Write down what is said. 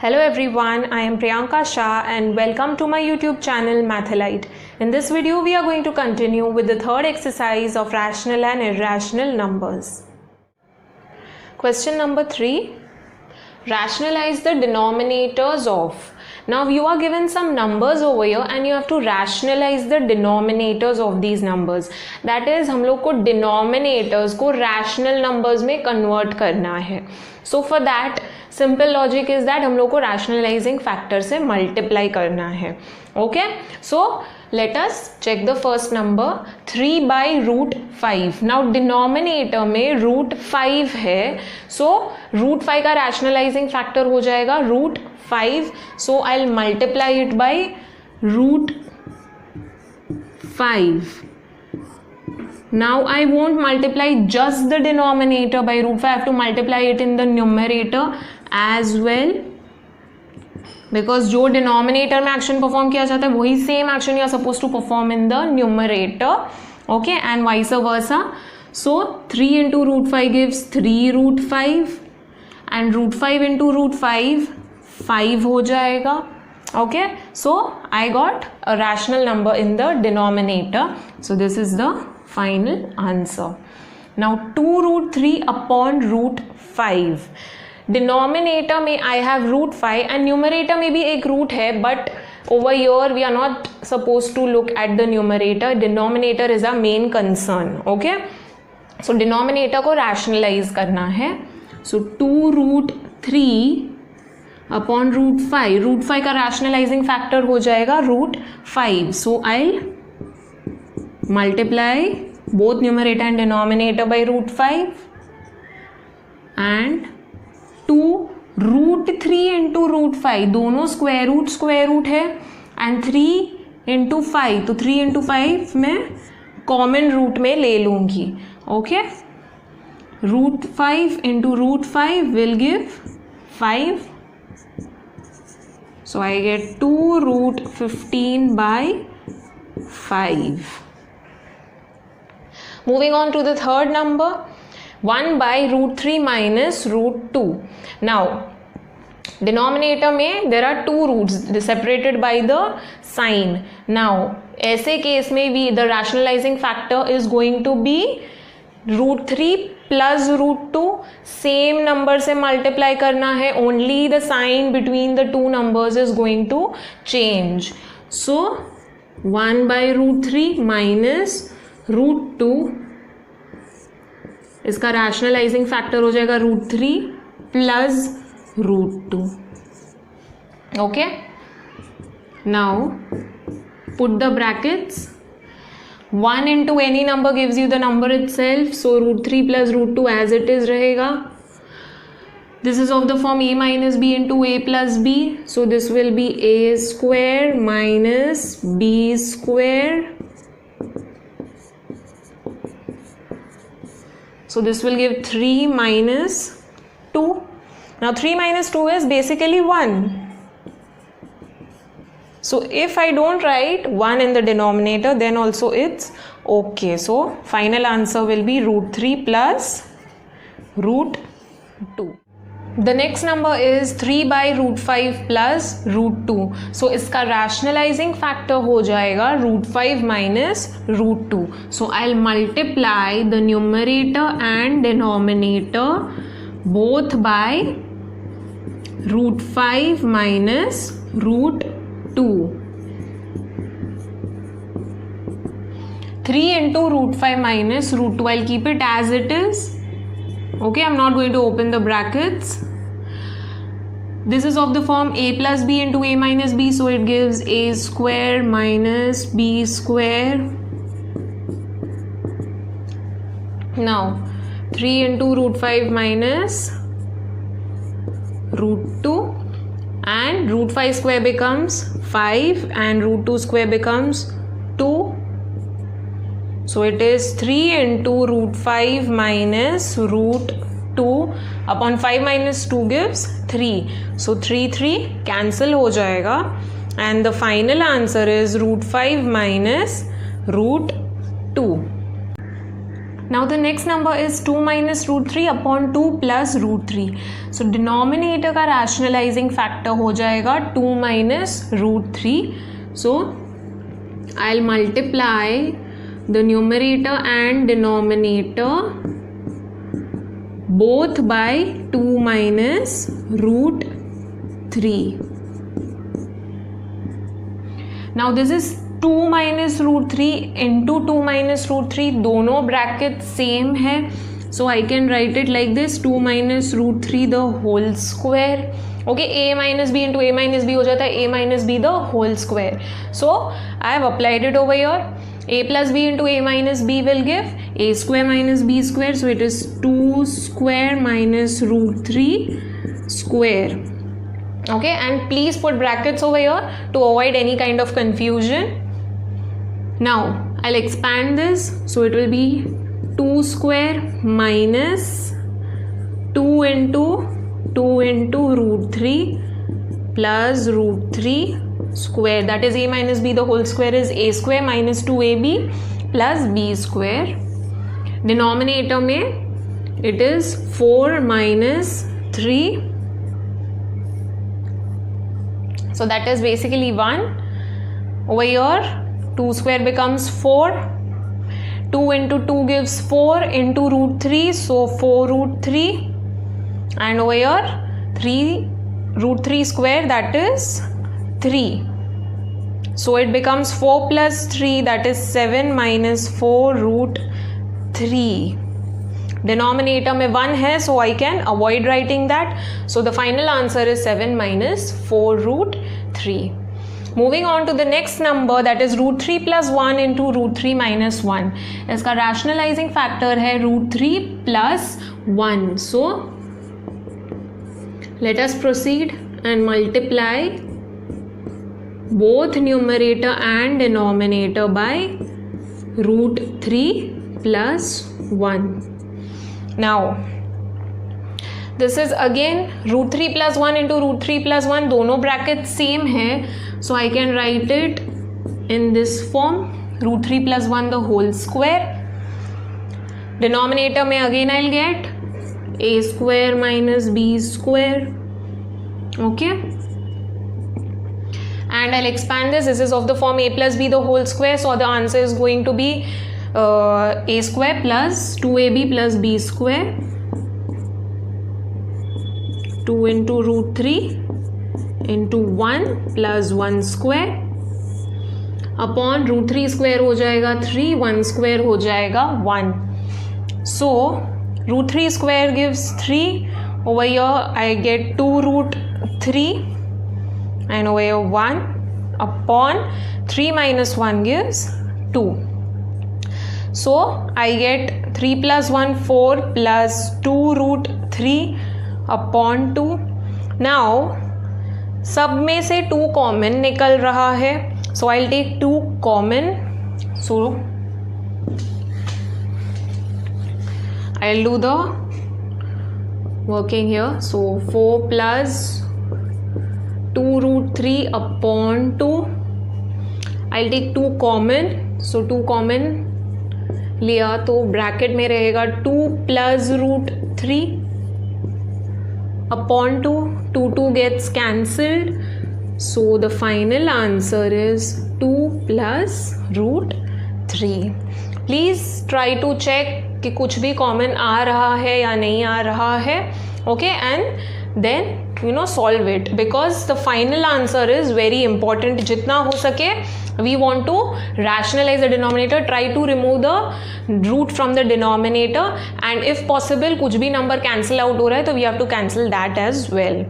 Hello everyone, I am Priyanka Shah and welcome to my YouTube channel Mathalite. In this video we are going to continue with the third exercise of rational and irrational numbers. Question number 3. Rationalize the denominators of. Now you are given some numbers over here and you have to rationalize the denominators of these numbers. That is, हम लोग को denominators को rational numbers में convert करना है. So for that, simple logic is that हम लोग को rationalizing factor से multiply करना है. Okay? So let us check the first number 3 by root 5. Now denominator में root 5 है. So root 5 का rationalizing factor हो जाएगा root 5. So I'll multiply it by root 5. Now I won't multiply just the denominator by root 5. I have to multiply it in the numerator as well. Because जो denominator में action perform किया जाता है वही same action you are supposed to perform in the numerator. Okay, and vice versa. So 3 into root 5 gives 3 root 5 and root 5 into root 5 5 हो जाएगा. Okay, so I got a rational number in the denominator. So this is the final answer. Now 2 root 3 upon root 5. Denominator में I have root 5 and numerator में भी एक root है, but over here we are not supposed to look at the numerator. Denominator is our main concern. Okay, so denominator को rationalize करना है. So 2 root 3 upon root 5. root 5 का rationalizing factor हो जाएगा root 5. So I'll multiply both numerator and denominator by root 5 and 2 root 3 into root 5. दोनों square root है and 3 into 5. तो 3 into 5 मैं common root में ले लूँगी. Okay, root 5 into root 5 will give 5. So I get 2 root 15 by 5. Moving on to the third number, 1 by root 3 minus root 2. Now, denominator में there are two roots separated by the sign. Now, ऐसे case में भी the rationalizing factor is going to be root 3 plus root 2. Same number से multiply करना है. Only the sign between the two numbers is going to change. So, 1 by root 3 minus root 2, इसका rationalizing factor हो जाएगा root 3 plus root 2. Okay, now put the brackets. 1 into any number gives you the number itself, so root 3 plus root 2 as it is रहेगा. This is of the form a minus b into a plus b, so this will be a square minus b square. So this will give 3 minus 2. Now 3 minus 2 is basically 1. So if I don't write 1 in the denominator, then also it's okay. So final answer will be root 3 plus root 2. The next number is 3 by root 5 plus root 2. So इसका rationalizing factor हो जाएगा root 5 minus root 2. So I'll multiply the numerator and denominator both by root 5 minus root 2. 3 into root 5 minus root 2. I'll keep it as it is. Okay, I'm not going to open the brackets. This is of the form a plus b into a minus b, so it gives a square minus b square. Now 3 into root 5 minus root 2, and root 5 square becomes 5 and root 2 square becomes 2. So it is 3 into root 5 minus root 2 upon 5 minus 2 gives 3. So 3 cancel हो जाएगा and the final answer is root 5 minus root 2. Now the next number is 2 minus root 3 upon 2 plus root 3. So denominator का rationalizing factor हो जाएगा 2 minus root 3. So I'll multiply the numerator and denominator both by 2 minus root 3. Now this is 2 minus root 3 into 2 minus root 3, दोनों bracket same है, so I can write it like this, 2 minus root 3 the whole square. Okay, a minus b into a minus b हो जाता है a minus b the whole square. So I have applied it over here. A plus b into a minus b will give a square minus b square, so it is 2 square minus root 3 square. Okay, and please put brackets over here to avoid any kind of confusion. Now I'll expand this, so it will be 2 square minus 2 into root 3 plus root 3 square, that is a minus b the whole square is a square minus 2ab plus b square. Denominator में it is 4 minus 3, so that is basically 1. Over here 2 square becomes 4, 2 into 2 gives 4 into root 3, so 4 root 3, and over here 3 root 3 square, that is 3. So it becomes 4 plus 3, that is 7 minus 4 root 3. Denominator में 1 है, so I can avoid writing that. So the final answer is 7 minus 4 root 3. Moving on to the next number, that is root 3 plus 1 into root 3 minus 1. इसका rationalizing factor है root 3 plus 1. So let us proceed and multiply both numerator and denominator by root 3 plus 1. Now this is again root 3 plus 1 into root 3 plus 1, दोनों brackets same है, so I can write it in this form, root 3 plus 1 the whole square. Denominator में again I'll get a square minus b square. Okay, and I'll expand this. This is of the form a plus b the whole square, so the answer is going to be a square plus 2ab plus b square, 2 into root 3 into 1 plus 1 square upon root 3 square हो जाएगा 3, 1 square हो जाएगा 1. So root 3 square gives 3. Over here I get 2 root 3, and over here 1 upon 3 minus 1 gives 2. So I get 3 plus 1 4 plus 2 root 3 upon 2. Now सब में से 2 common निकल रहा है, so I'll take 2 common. So I'll do the working here. So 4 plus 2 root 3 upon 2. I'll take 2 common. So 2 common लिया तो bracket में रहेगा 2 plus root 3 upon 2. 2 gets cancelled. So the final answer is 2 plus root 3. Please try to check कि कुछ भी common आ रहा है या नहीं आ रहा है. Okay, and then solve it, because the final answer is very important. जितना हो सके we want to rationalize the denominator, try to remove the root from the denominator, and if possible कुछ भी number cancel out हो रहा है तो we have to cancel that as well.